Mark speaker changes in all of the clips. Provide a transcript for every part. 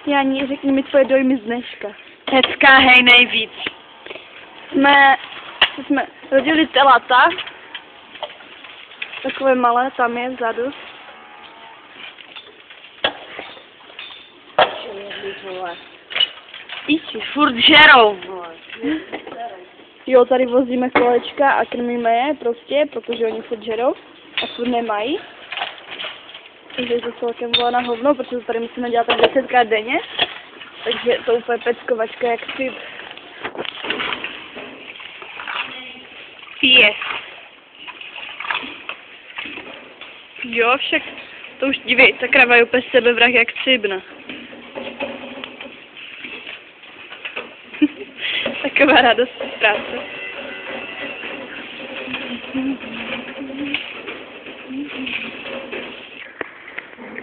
Speaker 1: Jani, řekni mi tvoje dojmy z dneška.
Speaker 2: Hezká, hej, nejvíc.
Speaker 1: Jsme rodili telata. Takové malé, tam je vzadu.
Speaker 2: Píči, furt žerou.
Speaker 1: Jo, tady vozíme kolečka a krmíme je prostě, protože oni furt žerou a furt nemají. Takže je to celkem bylo na hovno, protože to tady musíme dělat tak 10krát denně. Takže to úplně peckovačka jak si.
Speaker 2: Yes. Jo, však to už dívej, ta krava je úplně sebevrah jak cibna. Taková radost z práce.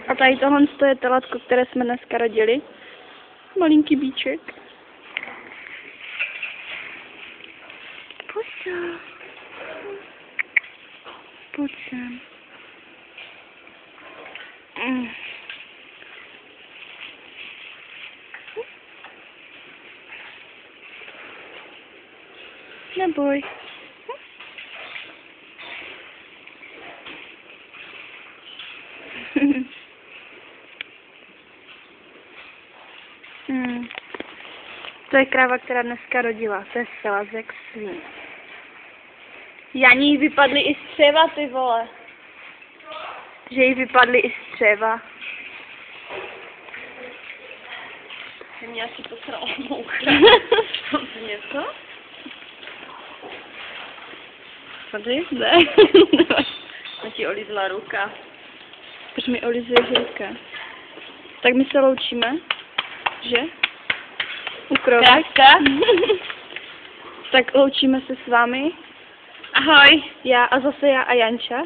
Speaker 1: A tady tohle je telatko, které jsme dneska rodili. Malinký bíček. Pojď sem. Pojď sem. Neboj. To je kráva, která dneska rodila. To je selazek svín. Janí vypadly i střeva, ty vole. Že jí vypadly i střeva.
Speaker 2: Ty mě asi posral moucha. Něco? Tady? Ne. Já ti olízla ruka.
Speaker 1: Proč mi olizuješ ruka? Tak my se loučíme, že? U krovek. Tak loučíme se s vámi.
Speaker 2: Ahoj.
Speaker 1: Já a zase já a Janča.